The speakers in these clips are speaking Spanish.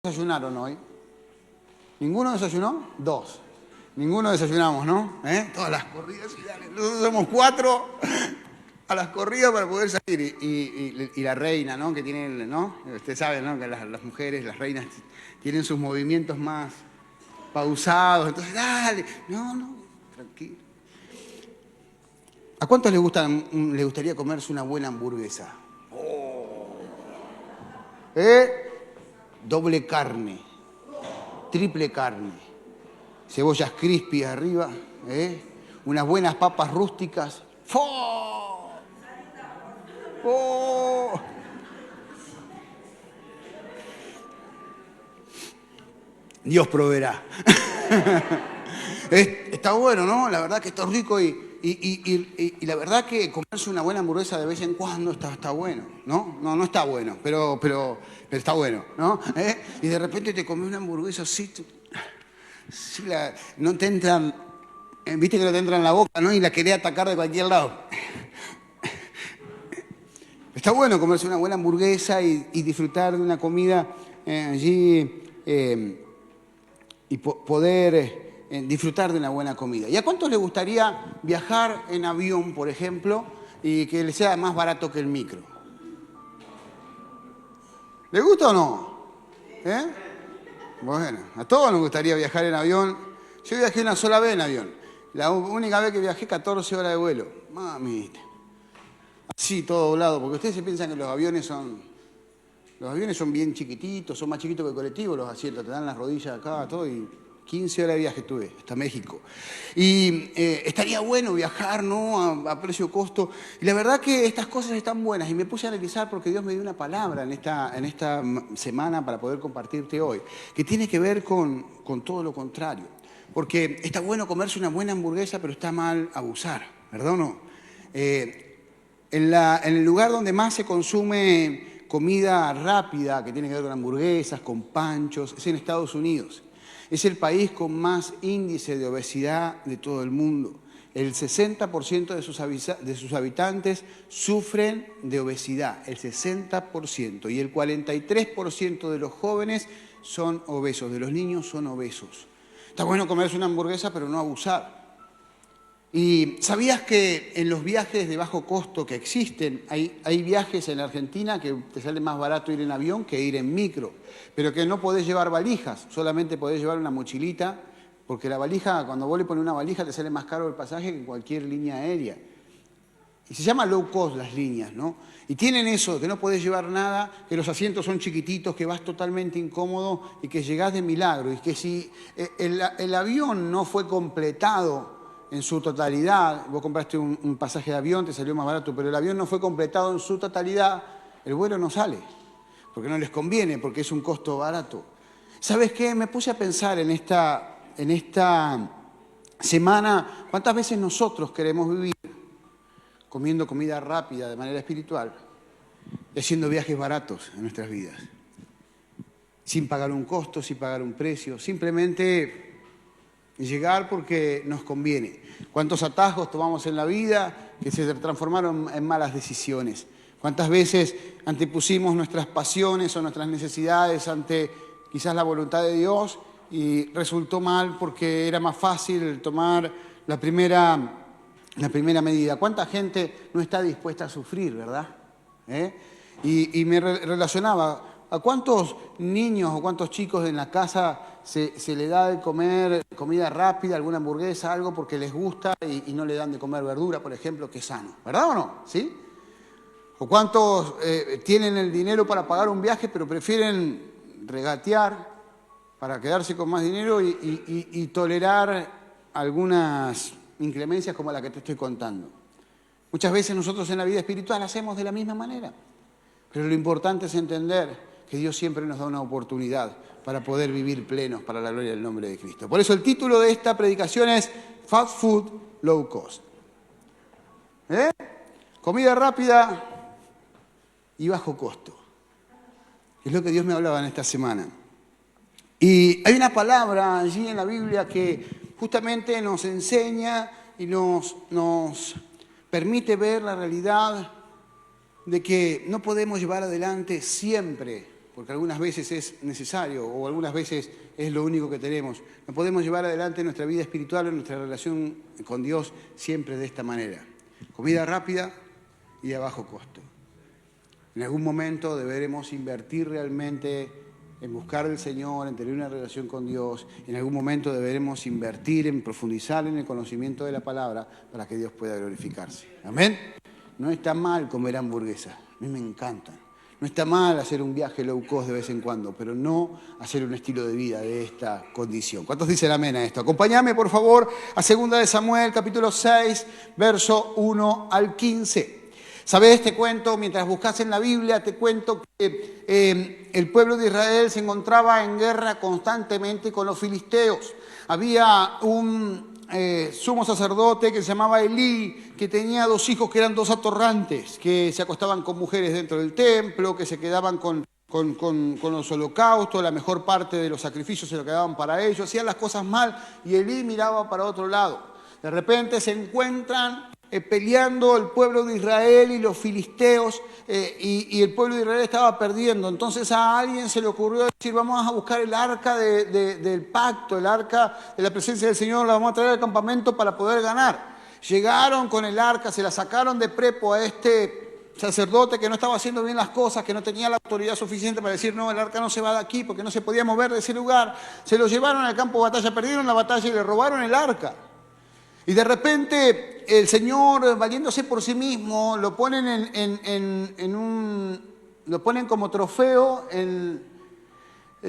¿Desayunaron hoy? ¿Ninguno desayunó? Dos. Ninguno desayunamos, ¿no? Todas las corridas, nosotros somos 4 a las corridas para poder salir. Y la reina, ¿no? Que tiene, ¿no? Usted sabe, ¿no? Que las mujeres, las reinas, tienen sus movimientos más pausados. Entonces, dale, no, tranquilo. ¿A cuántos les gustaría comerse una buena hamburguesa? Doble carne, triple carne, cebollas crispy arriba, unas buenas papas rústicas. ¡Fo! ¡Oh! Dios proveerá. Está bueno, ¿no? La verdad que está rico y la verdad que comerse una buena hamburguesa de vez en cuando está bueno, ¿no? No está bueno, pero está bueno, ¿no? Y de repente te comes una hamburguesa así, no te entran, viste que no te entra en la boca, ¿no? Y la querés atacar de cualquier lado. Está bueno comerse una buena hamburguesa y disfrutar de una comida allí y poder disfrutar de una buena comida. ¿Y a cuántos les gustaría viajar en avión, por ejemplo, y que les sea más barato que el micro? ¿Les gusta o no? Bueno, a todos nos gustaría viajar en avión. Yo viajé una sola vez en avión. La única vez que viajé 14 horas de vuelo. Mamita. Así, todo doblado, porque ustedes se piensan que los aviones son bien chiquititos, son más chiquitos que el colectivo, los asientos, te dan las rodillas acá, todo, y 15 horas de viaje tuve hasta México. Y estaría bueno viajar, ¿no? A precio-costo. Y la verdad que estas cosas están buenas. Y me puse a analizar porque Dios me dio una palabra en esta semana para poder compartirte hoy, que tiene que ver con todo lo contrario. Porque está bueno comerse una buena hamburguesa, pero está mal abusar, ¿verdad o no? En el lugar donde más se consume comida rápida, que tiene que ver con hamburguesas, con panchos, es en Estados Unidos. Es el país con más índice de obesidad de todo el mundo. El 60% de sus habitantes sufren de obesidad, el 60%. Y el 43% de los jóvenes son obesos, de los niños son obesos. Está bueno comerse una hamburguesa, pero no abusar. ¿Y sabías que en los viajes de bajo costo que existen, hay viajes en Argentina que te sale más barato ir en avión que ir en micro, pero que no podés llevar valijas, solamente podés llevar una mochilita, porque la valija, cuando vos le pones una valija, te sale más caro el pasaje que cualquier línea aérea. Y se llama low cost las líneas, ¿no? Y tienen eso, que no podés llevar nada, que los asientos son chiquititos, que vas totalmente incómodo y que llegás de milagro. Y que si el avión no fue completado en su totalidad, vos compraste un pasaje de avión, te salió más barato, pero el avión no fue completado en su totalidad, el vuelo no sale, porque no les conviene, porque es un costo barato. ¿Sabes qué? Me puse a pensar en esta semana, ¿cuántas veces nosotros queremos vivir comiendo comida rápida de manera espiritual y haciendo viajes baratos en nuestras vidas? Sin pagar un costo, sin pagar un precio, simplemente llegar porque nos conviene. ¿Cuántos atajos tomamos en la vida que se transformaron en malas decisiones? ¿Cuántas veces antepusimos nuestras pasiones o nuestras necesidades ante quizás la voluntad de Dios y resultó mal porque era más fácil tomar la primera medida? ¿Cuánta gente no está dispuesta a sufrir, verdad? Y me relacionaba, ¿a cuántos niños o cuántos chicos en la casa se le da de comer comida rápida, alguna hamburguesa, algo porque les gusta y no le dan de comer verdura, por ejemplo, que es sano? ¿Verdad o no? ¿Sí? ¿O cuántos tienen el dinero para pagar un viaje pero prefieren regatear para quedarse con más dinero y tolerar algunas inclemencias como la que te estoy contando? Muchas veces nosotros en la vida espiritual hacemos de la misma manera, pero lo importante es entender que Dios siempre nos da una oportunidad para poder vivir plenos para la gloria del nombre de Cristo. Por eso el título de esta predicación es Fast Food Low Cost. Comida rápida y bajo costo. Es lo que Dios me hablaba en esta semana. Y hay una palabra allí en la Biblia que justamente nos enseña y nos permite ver la realidad de que no podemos llevar adelante siempre porque algunas veces es necesario o algunas veces es lo único que tenemos. No podemos llevar adelante nuestra vida espiritual o nuestra relación con Dios siempre de esta manera. Comida rápida y a bajo costo. En algún momento deberemos invertir realmente en buscar al Señor, en tener una relación con Dios. En algún momento deberemos invertir en profundizar en el conocimiento de la palabra para que Dios pueda glorificarse. Amén. No está mal comer hamburguesas, a mí me encantan. No está mal hacer un viaje low cost de vez en cuando, pero no hacer un estilo de vida de esta condición. ¿Cuántos dicen amén a esto? Acompáñame, por favor, a 2 de Samuel, capítulo 6, verso 1 al 15. ¿Sabés? Te cuento, mientras buscas en la Biblia, te cuento que el pueblo de Israel se encontraba en guerra constantemente con los filisteos. Había un sumo sacerdote que se llamaba Elí, que tenía 2 hijos que eran 2 atorrantes, que se acostaban con mujeres dentro del templo, que se quedaban con los holocaustos, la mejor parte de los sacrificios se lo quedaban para ellos, hacían las cosas mal y Elí miraba para otro lado. De repente se encuentran peleando el pueblo de Israel y los filisteos, y el pueblo de Israel estaba perdiendo. Entonces a alguien se le ocurrió decir, vamos a buscar el arca del pacto, el arca de la presencia del Señor, la vamos a traer al campamento para poder ganar. Llegaron con el arca, se la sacaron de prepo a este sacerdote que no estaba haciendo bien las cosas, que no tenía la autoridad suficiente para decir, no, el arca no se va de aquí porque no se podía mover de ese lugar. Se lo llevaron al campo de batalla, perdieron la batalla y le robaron el arca. Y de repente el Señor, valiéndose por sí mismo, lo ponen lo ponen como trofeo en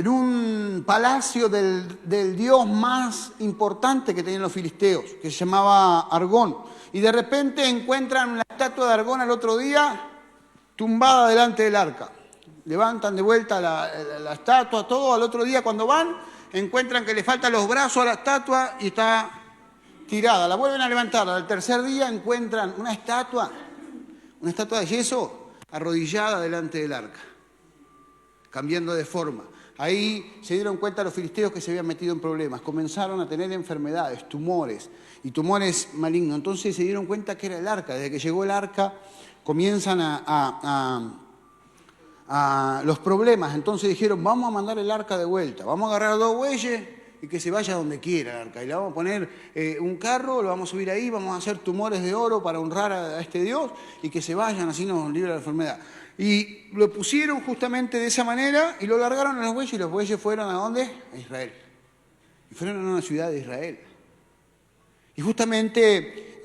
un palacio del dios más importante que tenían los filisteos, que se llamaba Argón. Y de repente encuentran una estatua de Argón al otro día tumbada delante del arca. Levantan de vuelta la estatua, todo. Al otro día cuando van, encuentran que le faltan los brazos a la estatua y está tirada. La vuelven a levantar. Al tercer día encuentran una estatua de yeso arrodillada delante del arca, cambiando de forma. Ahí se dieron cuenta los filisteos que se habían metido en problemas. Comenzaron a tener enfermedades, tumores y tumores malignos. Entonces se dieron cuenta que era el arca. Desde que llegó el arca comienzan a los problemas. Entonces dijeron, vamos a mandar el arca de vuelta. Vamos a agarrar 2 bueyes y que se vaya donde quiera el arca. Y le vamos a poner un carro, lo vamos a subir ahí, vamos a hacer tumores de oro para honrar a este Dios y que se vayan, así nos libra la enfermedad. Y lo pusieron justamente de esa manera y lo largaron a los bueyes y los bueyes fueron ¿a dónde? A Israel. Y fueron a una ciudad de Israel. Y justamente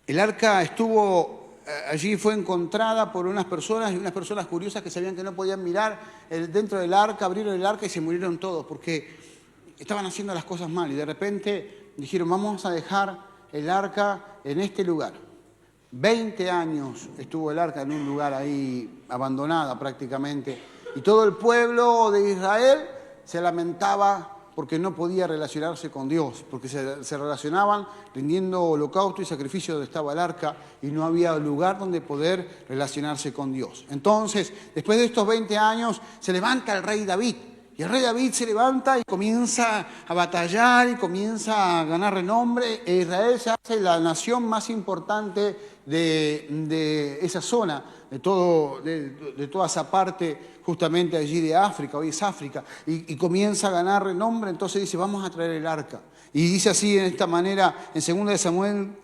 el arca estuvo allí, fue encontrada por unas personas curiosas que sabían que no podían mirar dentro del arca, abrieron el arca y se murieron todos porque estaban haciendo las cosas mal. Y de repente dijeron, vamos a dejar el arca en este lugar. 20 años estuvo el arca en un lugar ahí abandonada prácticamente. Y todo el pueblo de Israel se lamentaba porque no podía relacionarse con Dios, porque se relacionaban rindiendo holocausto y sacrificio donde estaba el arca y no había lugar donde poder relacionarse con Dios. Entonces, después de estos 20 años, se levanta el rey David. Y el rey David se levanta y comienza a batallar y comienza a ganar renombre. E Israel se hace la nación más importante de esa zona, de toda esa parte justamente allí de África, hoy es África, y comienza a ganar renombre. Entonces dice, vamos a traer el arca. Y dice así en esta manera en 2 de Samuel,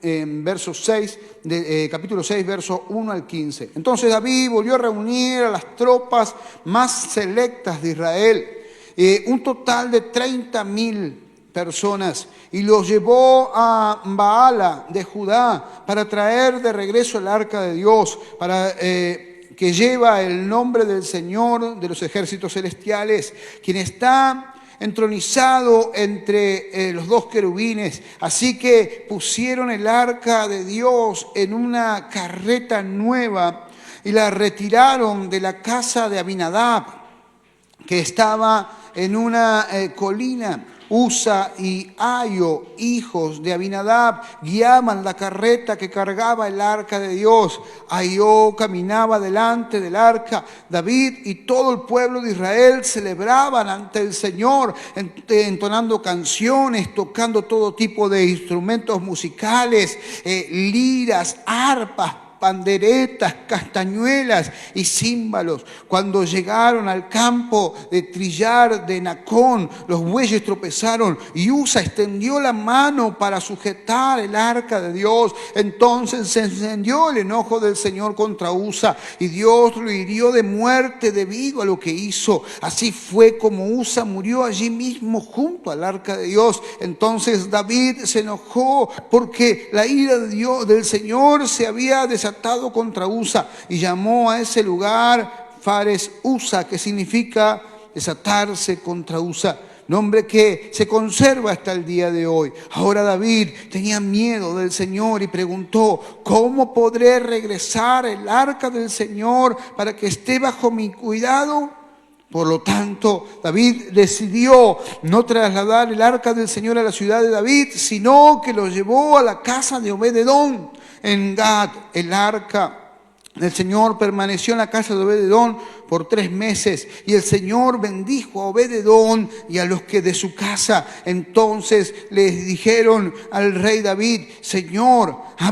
capítulo 6, verso 1 al 15. Entonces David volvió a reunir a las tropas más selectas de Israel, un total de 30.000 personas, y los llevó a Baala de Judá para traer de regreso el arca de Dios, que lleva el nombre del Señor de los ejércitos celestiales, quien está entronizado entre los 2 querubines. Así que pusieron el arca de Dios en una carreta nueva y la retiraron de la casa de Abinadab, que estaba en una colina. Usa y Ayo, hijos de Abinadab, guiaban la carreta que cargaba el arca de Dios. Ayo caminaba delante del arca. David y todo el pueblo de Israel celebraban ante el Señor, entonando canciones, tocando todo tipo de instrumentos musicales, liras, arpas, panderetas, castañuelas y címbalos. Cuando llegaron al campo de trillar de Nacón, los bueyes tropezaron y Usa extendió la mano para sujetar el arca de Dios. Entonces se encendió el enojo del Señor contra Usa y Dios lo hirió de muerte debido a lo que hizo. Así fue como Usa murió allí mismo junto al arca de Dios. Entonces David se enojó porque la ira de Dios, del Señor se había desatado contra Usa y llamó a ese lugar Fares Usa, que significa desatarse contra Usa, nombre que se conserva hasta el día de hoy. Ahora David tenía miedo del Señor y preguntó: ¿cómo podré regresar el arca del Señor para que esté bajo mi cuidado? Por lo tanto, David decidió no trasladar el arca del Señor a la ciudad de David, sino que lo llevó a la casa de Obed-edom en Gad. El arca del Señor permaneció en la casa de Obed-edom por 3 meses, y el Señor bendijo a Obed-edom y a los que de su casa. Entonces les dijeron al rey David: el Señor ha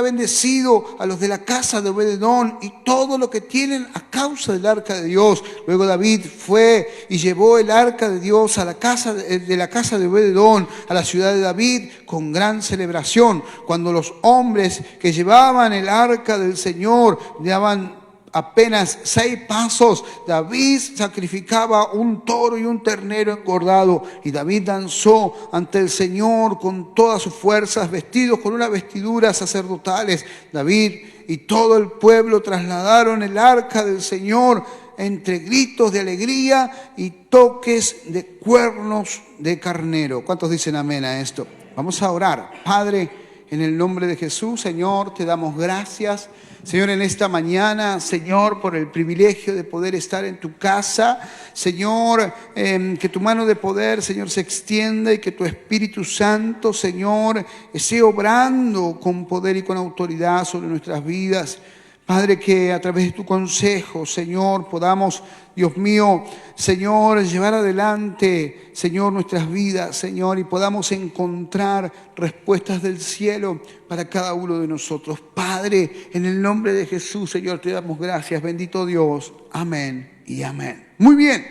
bendecido a los de la casa de Obed-edom y todo lo que tienen a causa del arca de Dios. Luego David fue y llevó el arca de Dios a la casa de Obed-edom, a la ciudad de David, con gran celebración. Cuando los hombres que llevaban el arca del Señor daban apenas 6 pasos, David sacrificaba un toro y un ternero engordado, y David danzó ante el Señor con todas sus fuerzas, vestidos con unas vestiduras sacerdotales. David y todo el pueblo trasladaron el arca del Señor entre gritos de alegría y toques de cuernos de carnero. ¿Cuántos dicen amén a esto? Vamos a orar. Padre, en el nombre de Jesús, Señor, te damos gracias, Señor, en esta mañana, Señor, por el privilegio de poder estar en tu casa. Señor, que tu mano de poder, Señor, se extienda y que tu Espíritu Santo, Señor, esté obrando con poder y con autoridad sobre nuestras vidas. Padre, que a través de tu consejo, Señor, podamos, Dios mío, Señor, llevar adelante, Señor, nuestras vidas, Señor, y podamos encontrar respuestas del cielo para cada uno de nosotros. Padre, en el nombre de Jesús, Señor, te damos gracias. Bendito Dios. Amén y amén. Muy bien.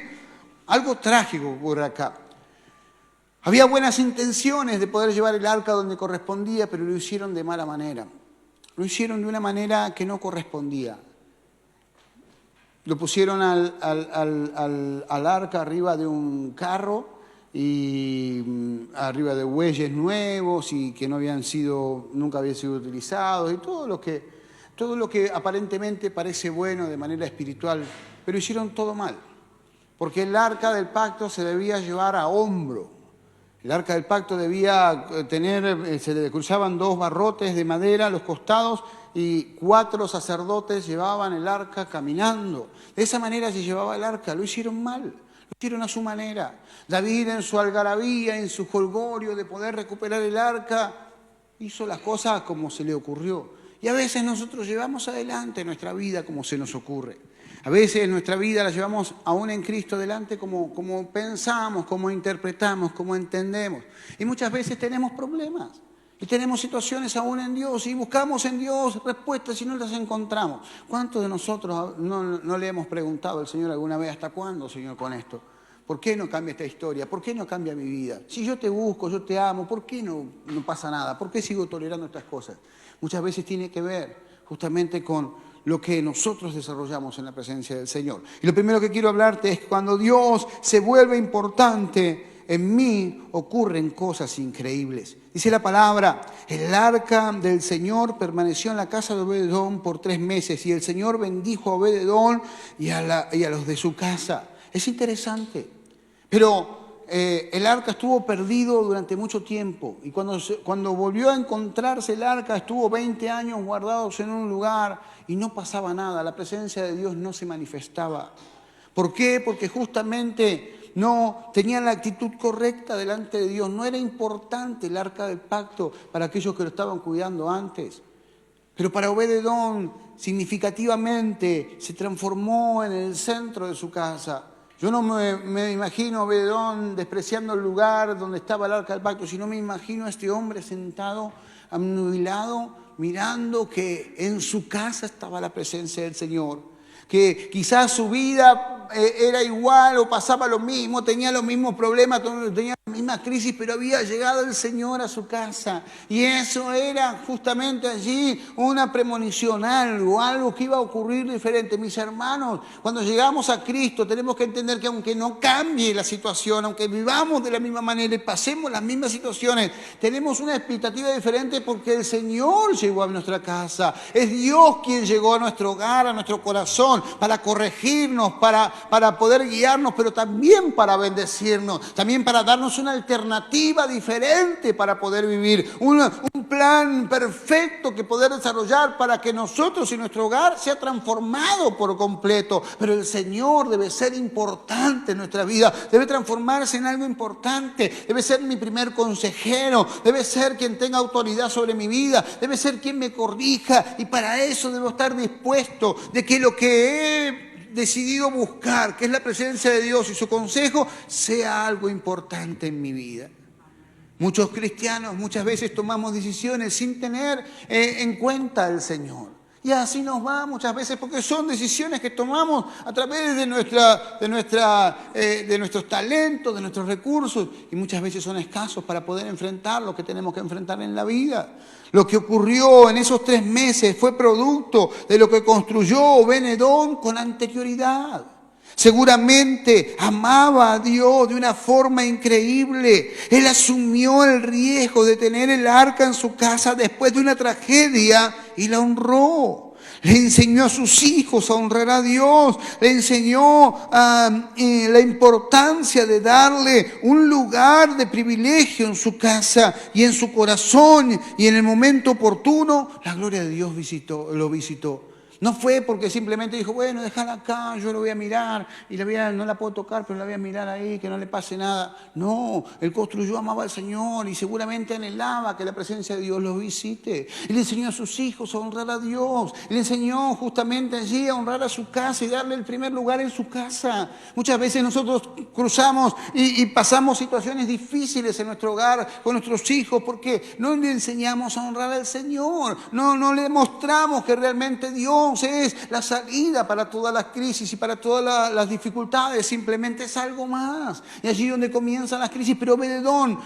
Algo trágico ocurre acá. Había buenas intenciones de poder llevar el arca donde correspondía, pero lo hicieron de mala manera. Lo hicieron de una manera que no correspondía. Lo pusieron al arca arriba de un carro y arriba de bueyes nuevos y que nunca habían sido utilizados, y todo lo que aparentemente parece bueno de manera espiritual, pero hicieron todo mal. Porque el arca del pacto se debía llevar a hombro. El arca del pacto debía se le cruzaban 2 barrotes de madera a los costados y 4 sacerdotes llevaban el arca caminando. De esa manera se llevaba el arca. Lo hicieron mal, lo hicieron a su manera. David, en su algarabía, en su jolgorio de poder recuperar el arca, hizo las cosas como se le ocurrió. Y a veces nosotros llevamos adelante nuestra vida como se nos ocurre. A veces nuestra vida la llevamos aún en Cristo adelante como pensamos, como interpretamos, como entendemos. Y muchas veces tenemos problemas y tenemos situaciones aún en Dios y buscamos en Dios respuestas y no las encontramos. ¿Cuántos de nosotros no le hemos preguntado al Señor alguna vez: ¿hasta cuándo, Señor, con esto? ¿Por qué no cambia esta historia? ¿Por qué no cambia mi vida? Si yo te busco, yo te amo, ¿por qué no pasa nada? ¿Por qué sigo tolerando estas cosas? Muchas veces tiene que ver justamente con lo que nosotros desarrollamos en la presencia del Señor. Y lo primero que quiero hablarte es que cuando Dios se vuelve importante, en mí ocurren cosas increíbles. Dice la palabra: el arca del Señor permaneció en la casa de Obed-edom por 3 meses, y el Señor bendijo a Obed-edom y a los de su casa. Es interesante, pero el arca estuvo perdido durante mucho tiempo, y cuando volvió a encontrarse el arca estuvo 20 años guardados en un lugar y no pasaba nada. La presencia de Dios no se manifestaba. ¿Por qué? Porque justamente no tenían la actitud correcta delante de Dios. No era importante el arca del pacto para aquellos que lo estaban cuidando antes. Pero para Obed-edom significativamente se transformó en el centro de su casa. Yo no me imagino a Obed-edom despreciando el lugar donde estaba el arca del pacto, sino me imagino a este hombre sentado, amnubilado, mirando que en su casa estaba la presencia del Señor, que quizás su vida era igual o pasaba lo mismo, tenía los mismos problemas, tenía la misma crisis, pero había llegado el Señor a su casa. Y eso era justamente allí una premonición, algo que iba a ocurrir diferente. Mis hermanos, cuando llegamos a Cristo tenemos que entender que aunque no cambie la situación, aunque vivamos de la misma manera y pasemos las mismas situaciones, tenemos una expectativa diferente porque el Señor llegó a nuestra casa. Es Dios quien llegó a nuestro hogar, a nuestro corazón, para corregirnos, para poder guiarnos, pero también para bendecirnos, también para darnos una alternativa diferente para poder vivir, un plan perfecto que poder desarrollar para que nosotros y nuestro hogar sea transformado por completo. Pero el Señor debe ser importante en nuestra vida, debe transformarse en algo importante, debe ser mi primer consejero, debe ser quien tenga autoridad sobre mi vida, debe ser quien me corrija, y para eso debo estar dispuesto de que lo que he decidido buscar, que es la presencia de Dios y su consejo, sea algo importante en mi vida. Muchos cristianos muchas veces tomamos decisiones sin tener en cuenta al Señor. Y así nos va muchas veces porque son decisiones que tomamos a través de nuestros talentos, de nuestros recursos, y muchas veces son escasos para poder enfrentar lo que tenemos que enfrentar en la vida. Lo que ocurrió en esos 3 meses fue producto de lo que construyó Obed-Edom con anterioridad. Seguramente amaba a Dios de una forma increíble. Él asumió el riesgo de tener el arca en su casa después de una tragedia y la honró. Le enseñó a sus hijos a honrar a Dios. Le enseñó la importancia de darle un lugar de privilegio en su casa y en su corazón. Y en el momento oportuno, la gloria de Dios lo visitó. No fue porque simplemente dijo, bueno, déjala acá, yo lo voy a mirar, y no la puedo tocar, pero la voy a mirar ahí, que no le pase nada. No, él construyó, amaba al Señor, y seguramente anhelaba que la presencia de Dios los visite. Él enseñó a sus hijos a honrar a Dios. Él enseñó justamente allí a honrar a su casa y darle el primer lugar en su casa. Muchas veces nosotros cruzamos y pasamos situaciones difíciles en nuestro hogar con nuestros hijos porque no le enseñamos a honrar al Señor. No le mostramos que realmente Dios es la salida para todas las crisis y para todas las dificultades. Simplemente es algo más. Y allí donde comienzan las crisis. Pero Obed-Edom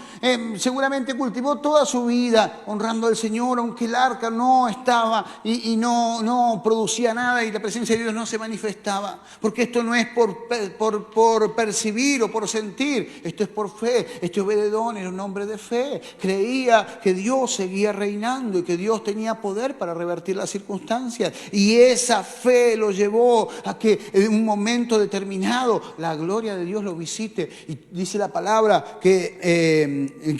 seguramente cultivó toda su vida honrando al Señor, aunque el arca no estaba y no producía nada y la presencia de Dios no se manifestaba. Porque esto no es por percibir o por sentir, esto es por fe. Obed-Edom era un hombre de fe. Creía que Dios seguía reinando y que Dios tenía poder para revertir las circunstancias. Y esa fe lo llevó a que en un momento determinado la gloria de Dios lo visite. Y dice la palabra que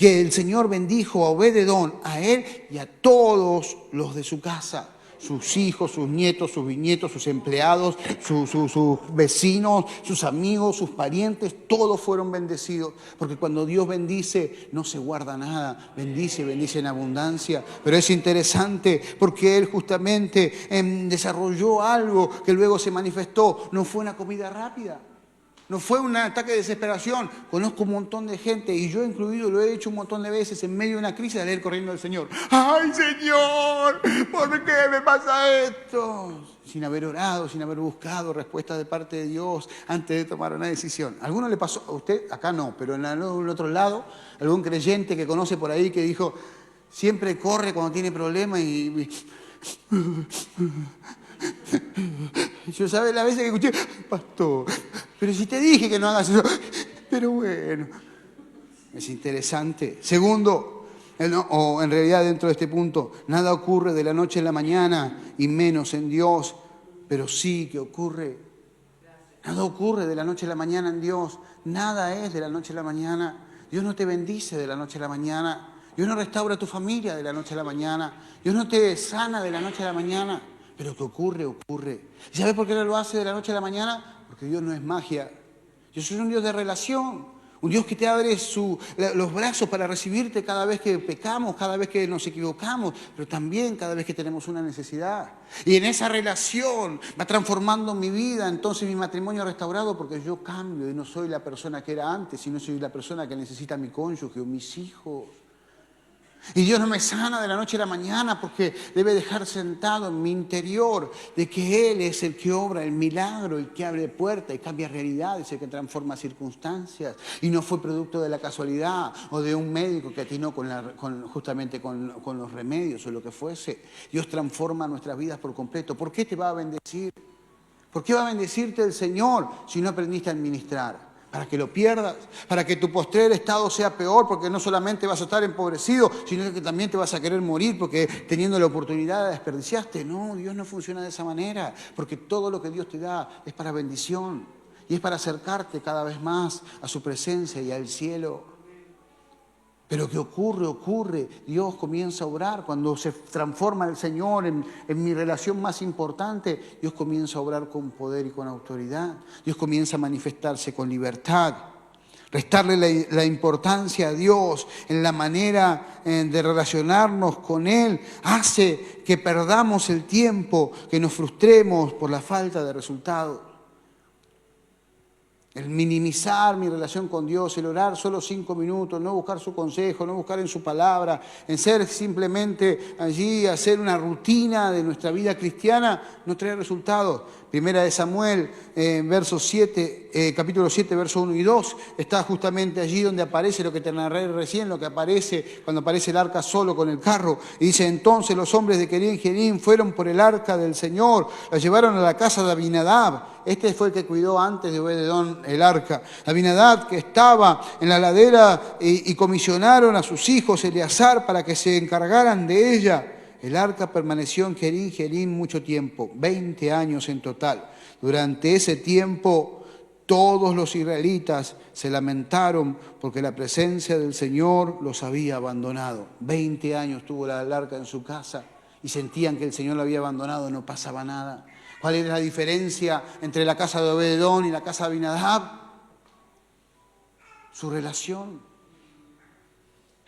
el Señor bendijo a Obed-Edom, a él y a todos los de su casa. Sus hijos, sus nietos, sus bisnietos, sus empleados, sus vecinos, sus amigos, sus parientes, todos fueron bendecidos. Porque cuando Dios bendice, no se guarda nada. Bendice en abundancia. Pero es interesante porque Él justamente desarrolló algo que luego se manifestó. No fue una comida rápida. No fue un ataque de desesperación. Conozco un montón de gente, y yo incluido lo he hecho un montón de veces en medio de una crisis, de ir corriendo al Señor. ¡Ay, Señor! ¿Por qué me pasa esto? Sin haber orado, sin haber buscado respuestas de parte de Dios antes de tomar una decisión. ¿A alguno le pasó? A usted, acá no, pero en el otro lado, algún creyente que conoce por ahí que dijo, siempre corre cuando tiene problemas y yo, ¿sabes? La veces que escuché, pastor, pero si te dije que no hagas eso, pero bueno, es interesante. Segundo, o en realidad dentro de este punto, nada ocurre de la noche a la mañana y menos en Dios, pero sí que ocurre. Nada ocurre de la noche a la mañana en Dios, nada es de la noche a la mañana. Dios no te bendice de la noche a la mañana. Dios no restaura tu familia de la noche a la mañana. Dios no te sana de la noche a la mañana. Pero que ocurre. ¿Y sabes por qué no lo hace de la noche a la mañana? Porque Dios no es magia. Dios es un Dios de relación. Un Dios que te abre los brazos para recibirte cada vez que pecamos, cada vez que nos equivocamos, pero también cada vez que tenemos una necesidad. Y en esa relación va transformando mi vida, entonces mi matrimonio restaurado, porque yo cambio y no soy la persona que era antes, sino soy la persona que necesita mi cónyuge o mis hijos. Y Dios no me sana de la noche a la mañana porque debe dejar sentado en mi interior de que Él es el que obra el milagro, el que abre puertas y cambia realidades, el que transforma circunstancias. Y no fue producto de la casualidad o de un médico que atinó justamente con los remedios o lo que fuese. Dios transforma nuestras vidas por completo. ¿Por qué te va a bendecir? ¿Por qué va a bendecirte el Señor si no aprendiste a administrar? ¿Para que lo pierdas? ¿Para que tu postrer estado sea peor? Porque no solamente vas a estar empobrecido, sino que también te vas a querer morir porque teniendo la oportunidad la desperdiciaste. No, Dios no funciona de esa manera, porque todo lo que Dios te da es para bendición y es para acercarte cada vez más a su presencia y al cielo. Pero ¿qué ocurre? Ocurre. Dios comienza a obrar. Cuando se transforma el Señor en mi relación más importante, Dios comienza a obrar con poder y con autoridad. Dios comienza a manifestarse con libertad. Restarle la importancia a Dios en la manera de relacionarnos con Él hace que perdamos el tiempo, que nos frustremos por la falta de resultados. El minimizar mi relación con Dios, el orar solo 5 minutos, no buscar su consejo, no buscar en su palabra, en ser simplemente allí, hacer una rutina de nuestra vida cristiana, no trae resultados. Primera de Samuel, capítulo 7, versos 1 y 2, está justamente allí donde aparece lo que te narré recién, lo que aparece cuando aparece el arca solo con el carro. Y dice, entonces los hombres de Querén Jearim fueron por el arca del Señor, la llevaron a la casa de Abinadab. Este fue el que cuidó antes de Obed-edom el arca. Abinadab, que estaba en la ladera, y comisionaron a sus hijos Eleazar para que se encargaran de ella. El arca permaneció en Querén Jearim mucho tiempo, 20 años en total. Durante ese tiempo todos los israelitas se lamentaron porque la presencia del Señor los había abandonado. 20 años tuvo el arca en su casa y sentían que el Señor lo había abandonado, no pasaba nada. ¿Cuál era la diferencia entre la casa de Obed-edom y la casa de Abinadab? Su relación.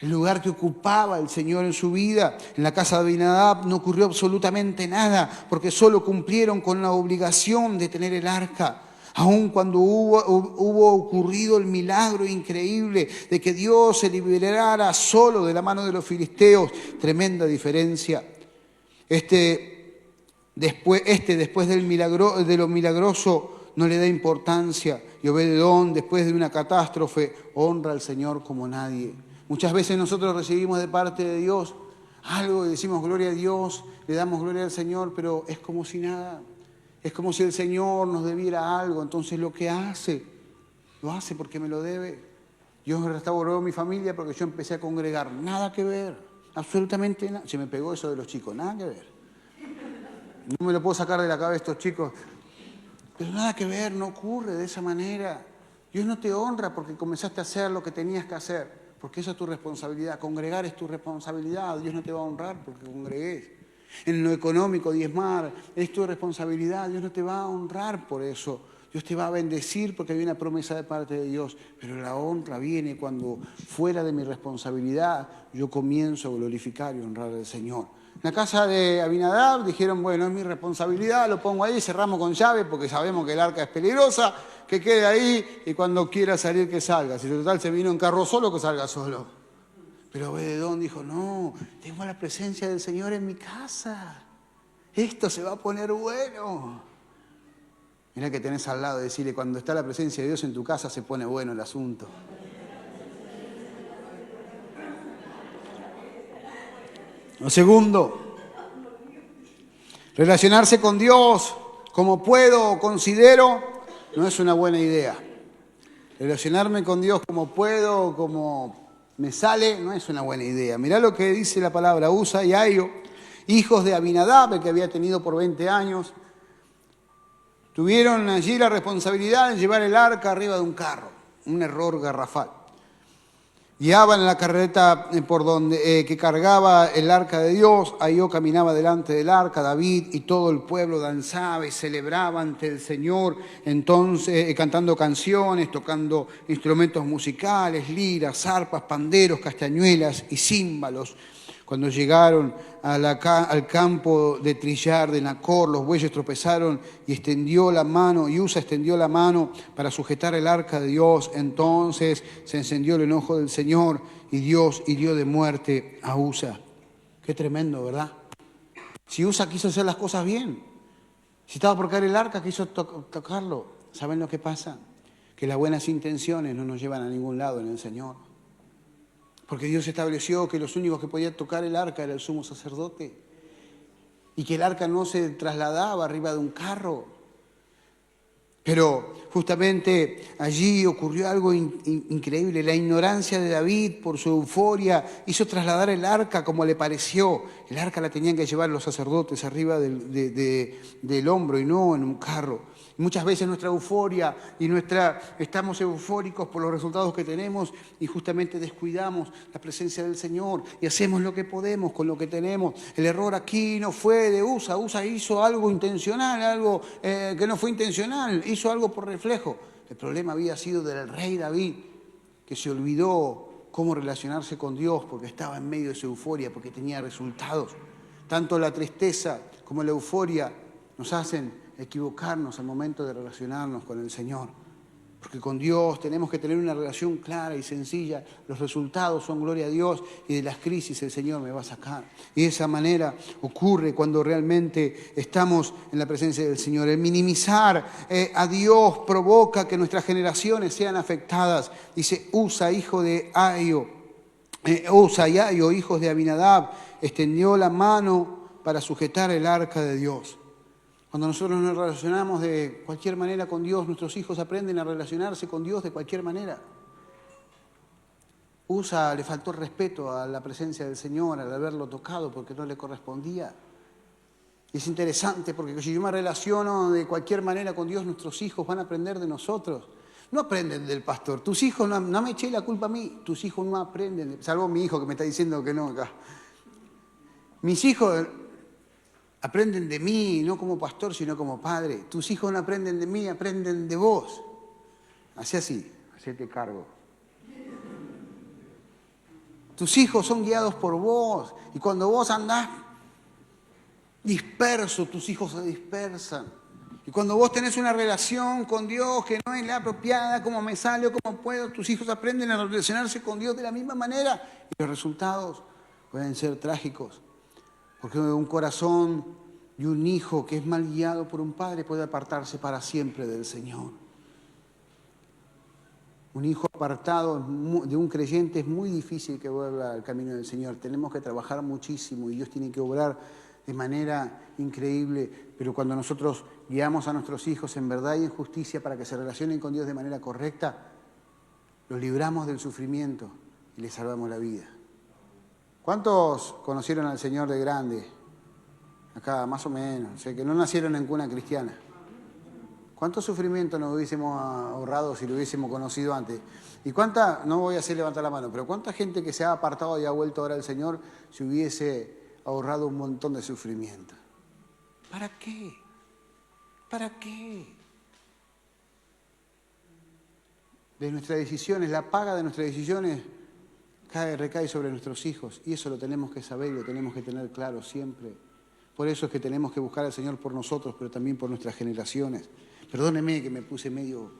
El lugar que ocupaba el Señor en su vida. En la casa de Abinadab no ocurrió absolutamente nada, porque solo cumplieron con la obligación de tener el arca. Aun cuando hubo ocurrido el milagro increíble de que Dios se liberara solo de la mano de los filisteos. Tremenda diferencia. Después de lo milagroso, no le da importancia. Y Obed-edom, después de una catástrofe, honra al Señor como nadie. Muchas veces nosotros recibimos de parte de Dios algo y decimos gloria a Dios, le damos gloria al Señor, pero es como si nada. Es como si el Señor nos debiera algo. Entonces lo que hace, lo hace porque me lo debe. Dios restauró mi familia porque yo empecé a congregar. Nada que ver, absolutamente nada. Se me pegó eso de los chicos, nada que ver. No me lo puedo sacar de la cabeza estos chicos. Pero nada que ver, no ocurre de esa manera. Dios no te honra porque comenzaste a hacer lo que tenías que hacer. Porque esa es tu responsabilidad. Congregar es tu responsabilidad. Dios no te va a honrar porque congregues. En lo económico, diezmar, es tu responsabilidad. Dios no te va a honrar por eso. Dios te va a bendecir porque hay una promesa de parte de Dios. Pero la honra viene cuando fuera de mi responsabilidad yo comienzo a glorificar y honrar al Señor. En la casa de Abinadab dijeron, bueno, es mi responsabilidad, lo pongo ahí, cerramos con llave porque sabemos que el arca es peligrosa, que quede ahí y cuando quiera salir que salga. Si total se vino en carro solo, que salga solo. Pero Obed-edom dijo, no, tengo la presencia del Señor en mi casa. Esto se va a poner bueno. Mirá que tenés al lado, decirle, cuando está la presencia de Dios en tu casa se pone bueno el asunto. Lo segundo, relacionarse con Dios como puedo o considero no es una buena idea. Relacionarme con Dios como puedo o como me sale no es una buena idea. Mirá lo que dice la palabra Usa y Ahio, hijos de Abinadab, el que había tenido por 20 años, tuvieron allí la responsabilidad de llevar el arca arriba de un carro, un error garrafal. Guiaban en la carreta que cargaba el arca de Dios. Ahio caminaba delante del arca, David y todo el pueblo danzaba y celebraba ante el Señor, entonces cantando canciones, tocando instrumentos musicales, liras, arpas, panderos, castañuelas y címbalos. Cuando llegaron al campo de trillar de Nacor, los bueyes tropezaron y Usa extendió la mano para sujetar el arca de Dios. Entonces se encendió el enojo del Señor y Dios hirió de muerte a Usa. Qué tremendo, ¿verdad? Si Usa quiso hacer las cosas bien, si estaba por caer el arca, quiso tocarlo. ¿Saben lo que pasa? Que las buenas intenciones no nos llevan a ningún lado en el Señor. Porque Dios estableció que los únicos que podían tocar el arca era el sumo sacerdote. Y que el arca no se trasladaba arriba de un carro. Pero justamente allí ocurrió algo increíble. La ignorancia de David por su euforia hizo trasladar el arca como le pareció. El arca la tenían que llevar los sacerdotes arriba del hombro y no en un carro. Muchas veces nuestra euforia estamos eufóricos por los resultados que tenemos y justamente descuidamos la presencia del Señor y hacemos lo que podemos con lo que tenemos. El error aquí no fue de Usa. Usa hizo algo intencional, algo que no fue intencional, hizo algo por reflejo. El problema había sido del rey David, que se olvidó cómo relacionarse con Dios porque estaba en medio de su euforia, porque tenía resultados. Tanto la tristeza como la euforia nos hacen equivocarnos al momento de relacionarnos con el Señor. Porque con Dios tenemos que tener una relación clara y sencilla. Los resultados son gloria a Dios y de las crisis el Señor me va a sacar. Y de esa manera ocurre cuando realmente estamos en la presencia del Señor. El minimizar a Dios provoca que nuestras generaciones sean afectadas. Dice Usa, hijo de Aio, Usa y Aio, hijos de Abinadab, extendió la mano para sujetar el arca de Dios. Cuando nosotros nos relacionamos de cualquier manera con Dios, nuestros hijos aprenden a relacionarse con Dios de cualquier manera. Usa le faltó respeto a la presencia del Señor al haberlo tocado porque no le correspondía. Y es interesante porque si yo me relaciono de cualquier manera con Dios, nuestros hijos van a aprender de nosotros. No aprenden del pastor. Tus hijos, no me eché la culpa a mí, tus hijos no aprenden, salvo mi hijo que me está diciendo que no acá. Mis hijos aprenden de mí, no como pastor, sino como padre. Tus hijos no aprenden de mí, aprenden de vos. Así, hacete cargo. Tus hijos son guiados por vos. Y cuando vos andás disperso, tus hijos se dispersan. Y cuando vos tenés una relación con Dios que no es la apropiada, como me sale o como puedo, tus hijos aprenden a relacionarse con Dios de la misma manera. Y los resultados pueden ser trágicos. Porque un corazón y un hijo que es mal guiado por un padre puede apartarse para siempre del Señor. Un hijo apartado de un creyente es muy difícil que vuelva al camino del Señor. Tenemos que trabajar muchísimo y Dios tiene que obrar de manera increíble. Pero cuando nosotros guiamos a nuestros hijos en verdad y en justicia para que se relacionen con Dios de manera correcta, los libramos del sufrimiento y les salvamos la vida. ¿Cuántos conocieron al Señor de grande? Acá, más o menos. O sea, que no nacieron en cuna cristiana. ¿Cuánto sufrimiento nos hubiésemos ahorrado si lo hubiésemos conocido antes? ¿Y cuánta, no voy a hacer levantar la mano, pero cuánta gente que se ha apartado y ha vuelto ahora al Señor se hubiese ahorrado un montón de sufrimiento? ¿Para qué? ¿Para qué? De nuestras decisiones, la paga de nuestras decisiones recae sobre nuestros hijos y eso lo tenemos que saber y lo tenemos que tener claro siempre. Por eso es que tenemos que buscar al Señor por nosotros, pero también por nuestras generaciones. Perdóneme que me puse medio,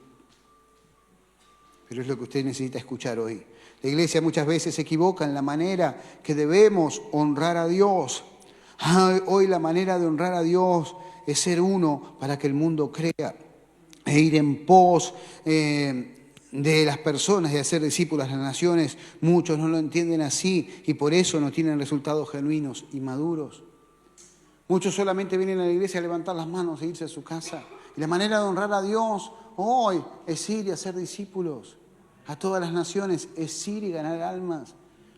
pero es lo que usted necesita escuchar hoy. La iglesia muchas veces se equivoca en la manera que debemos honrar a Dios. Hoy la manera de honrar a Dios es ser uno para que el mundo crea e ir en pos de las personas, de hacer discípulos a las naciones. Muchos no lo entienden así y por eso no tienen resultados genuinos y maduros. Muchos solamente vienen a la iglesia a levantar las manos e irse a su casa. Y la manera de honrar a Dios hoy es ir y hacer discípulos a todas las naciones, es ir y ganar almas.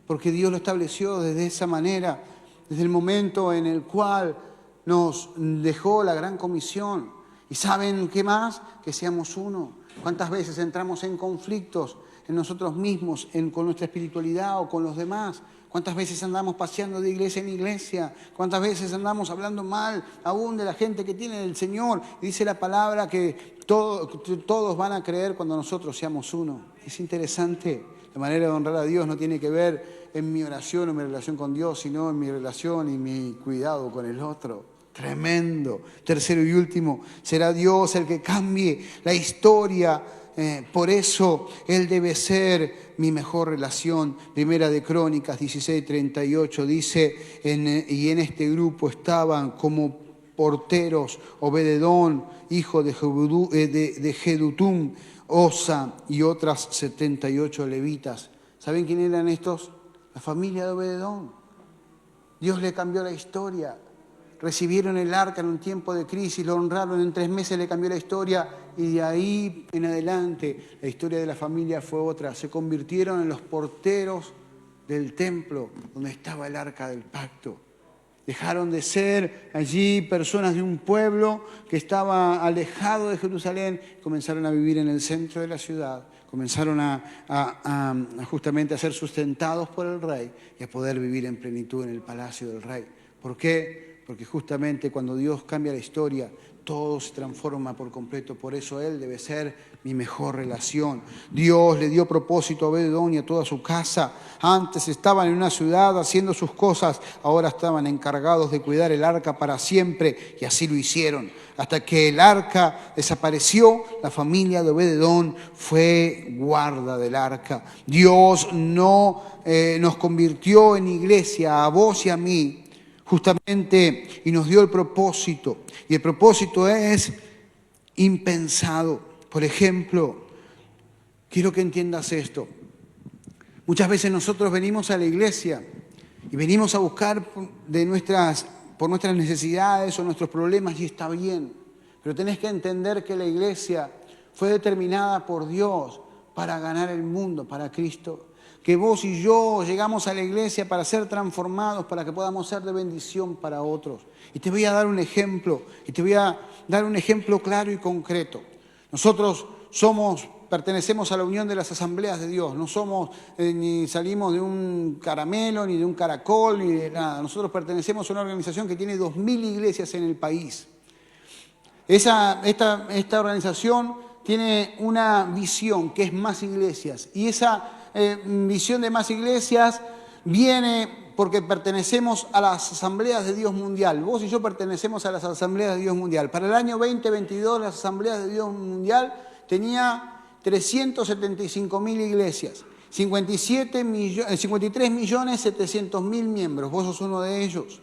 Porque Dios lo estableció desde esa manera, desde el momento en el cual nos dejó la gran comisión. ¿Y saben qué más? Que seamos uno. ¿Cuántas veces entramos en conflictos en nosotros mismos, con nuestra espiritualidad o con los demás? ¿Cuántas veces andamos paseando de iglesia en iglesia? ¿Cuántas veces andamos hablando mal aún de la gente que tiene el Señor? Y dice la palabra que todos van a creer cuando nosotros seamos uno. Es interesante. La manera de honrar a Dios no tiene que ver en mi oración o mi relación con Dios, sino en mi relación y mi cuidado con el otro. Tremendo. Tercero y último, será Dios el que cambie la historia. Por eso Él debe ser mi mejor relación. Primera de Crónicas 16:38 dice, y en este grupo estaban como porteros Obed-edom, hijo de Jedutum, Osa y otras 78 levitas. ¿Saben quién eran estos? La familia de Obed-edom. Dios le cambió la historia. Recibieron el arca en un tiempo de crisis, lo honraron, en 3 meses le cambió la historia y de ahí en adelante la historia de la familia fue otra. Se convirtieron en los porteros del templo donde estaba el arca del pacto. Dejaron de ser allí personas de un pueblo que estaba alejado de Jerusalén, comenzaron a vivir en el centro de la ciudad, comenzaron justamente a ser sustentados por el rey y a poder vivir en plenitud en el palacio del rey. ¿Por qué? Porque justamente cuando Dios cambia la historia, todo se transforma por completo. Por eso Él debe ser mi mejor relación. Dios le dio propósito a Obed-edom y a toda su casa. Antes estaban en una ciudad haciendo sus cosas, ahora estaban encargados de cuidar el arca para siempre, y así lo hicieron. Hasta que el arca desapareció, la familia de Obed-edom fue guarda del arca. Dios no nos convirtió en iglesia, a vos y a mí, justamente, y nos dio el propósito. Y el propósito es impensado. Por ejemplo, quiero que entiendas esto. Muchas veces nosotros venimos a la iglesia y venimos a buscar por nuestras necesidades o nuestros problemas, y está bien. Pero tenés que entender que la iglesia fue determinada por Dios para ganar el mundo, para Cristo. Que vos y yo llegamos a la iglesia para ser transformados, para que podamos ser de bendición para otros. Y te voy a dar un ejemplo, claro y concreto. Nosotros pertenecemos a la unión de las asambleas de Dios. No somos ni salimos de un caramelo, ni de un caracol, ni de nada. Nosotros pertenecemos a una organización que tiene 2.000 iglesias en el país. Esta organización tiene una visión que es más iglesias. Y esa visión de más iglesias viene porque pertenecemos a las asambleas de Dios mundial. Vos y yo pertenecemos a las asambleas de Dios mundial. Para el año 2022 las asambleas de Dios mundial tenía 375.000 iglesias, 53.700.000 miembros. Vos sos uno de ellos.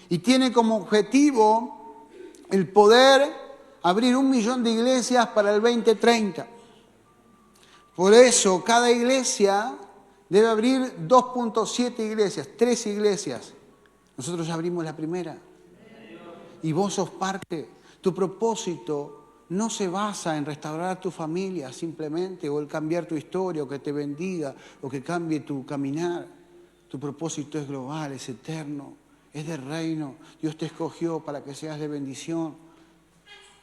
Y tiene como objetivo el poder abrir 1 millón de iglesias para el 2030. Por eso, cada iglesia debe abrir 2.7 iglesias, 3 iglesias. Nosotros ya abrimos la primera. Y vos sos parte. Tu propósito no se basa en restaurar a tu familia simplemente, o el cambiar tu historia, o que te bendiga, o que cambie tu caminar. Tu propósito es global, es eterno, es de reino. Dios te escogió para que seas de bendición.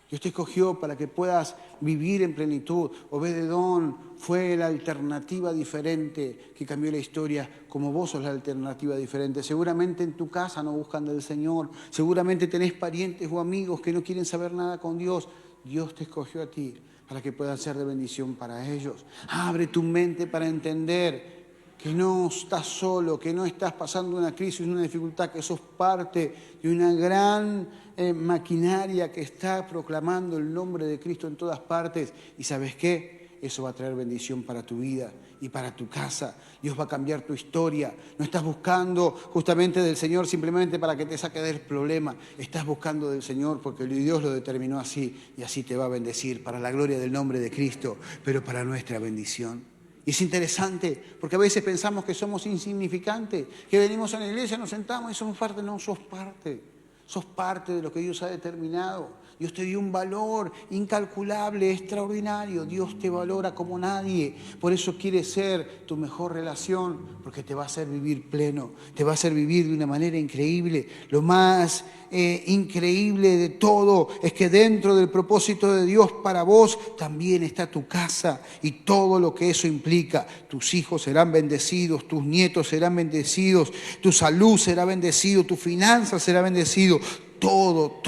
Dios te escogió para que puedas vivir en plenitud. Obed-edom fue la alternativa diferente que cambió la historia, como vos sos la alternativa diferente. Seguramente en tu casa no buscan del Señor. Seguramente tenés parientes o amigos que no quieren saber nada con Dios. Dios te escogió a ti para que puedas ser de bendición para ellos. Abre tu mente para entender que no estás solo, que no estás pasando una crisis, una dificultad, que sos parte de una gran maquinaria que está proclamando el nombre de Cristo en todas partes. ¿Y sabes qué? Eso va a traer bendición para tu vida y para tu casa. Dios va a cambiar tu historia. No estás buscando justamente del Señor simplemente para que te saque del problema. Estás buscando del Señor porque Dios lo determinó así, y así te va a bendecir para la gloria del nombre de Cristo, pero para nuestra bendición. Y es interesante porque a veces pensamos que somos insignificantes, que venimos a la iglesia, nos sentamos y somos parte. No, sos parte. Sos parte de lo que Dios ha determinado. Dios te dio un valor incalculable, extraordinario. Dios te valora como nadie. Por eso quiere ser tu mejor relación, porque te va a hacer vivir pleno, te va a hacer vivir de una manera increíble. Lo más increíble de todo es que dentro del propósito de Dios para vos también está tu casa y todo lo que eso implica. Tus hijos serán bendecidos, tus nietos serán bendecidos, tu salud será bendecido, tu finanzas será bendecido. Todo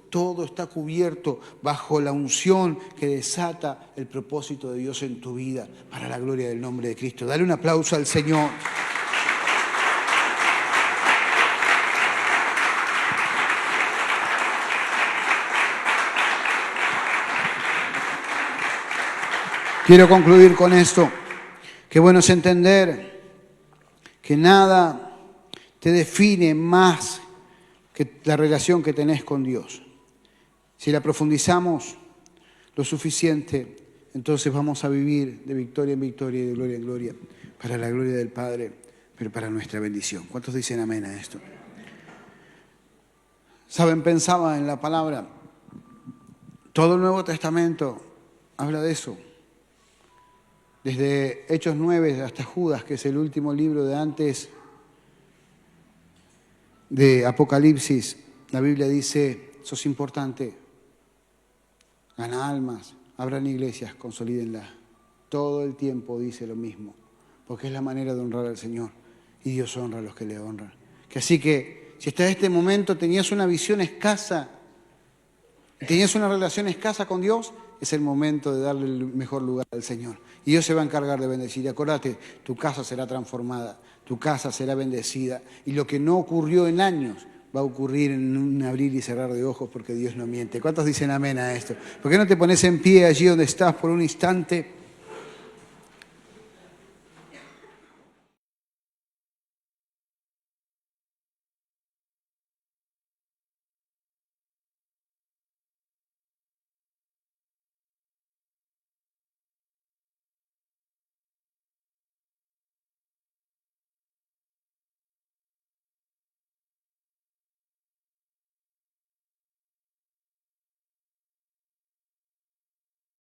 Todo está cubierto bajo la unción que desata el propósito de Dios en tu vida, para la gloria del nombre de Cristo. Dale un aplauso al Señor. Quiero concluir con esto. Qué bueno es entender que nada te define más que la relación que tenés con Dios. Si la profundizamos lo suficiente, entonces vamos a vivir de victoria en victoria y de gloria en gloria, para la gloria del Padre, pero para nuestra bendición. ¿Cuántos dicen amén a esto? Saben, pensaba en la palabra. Todo el Nuevo Testamento habla de eso. Desde Hechos 9 hasta Judas, que es el último libro de antes de Apocalipsis, la Biblia dice, sos importante, gana almas, abran iglesias, consolídenlas. Todo el tiempo dice lo mismo, porque es la manera de honrar al Señor, y Dios honra a los que le honran. Así que, si hasta este momento tenías una visión escasa, tenías una relación escasa con Dios, es el momento de darle el mejor lugar al Señor. Y Dios se va a encargar de bendecir. Y acordate, tu casa será transformada, tu casa será bendecida. Y lo que no ocurrió en años va a ocurrir en un abrir y cerrar de ojos, porque Dios no miente. ¿Cuántos dicen amén a esto? ¿Por qué no te pones en pie allí donde estás por un instante?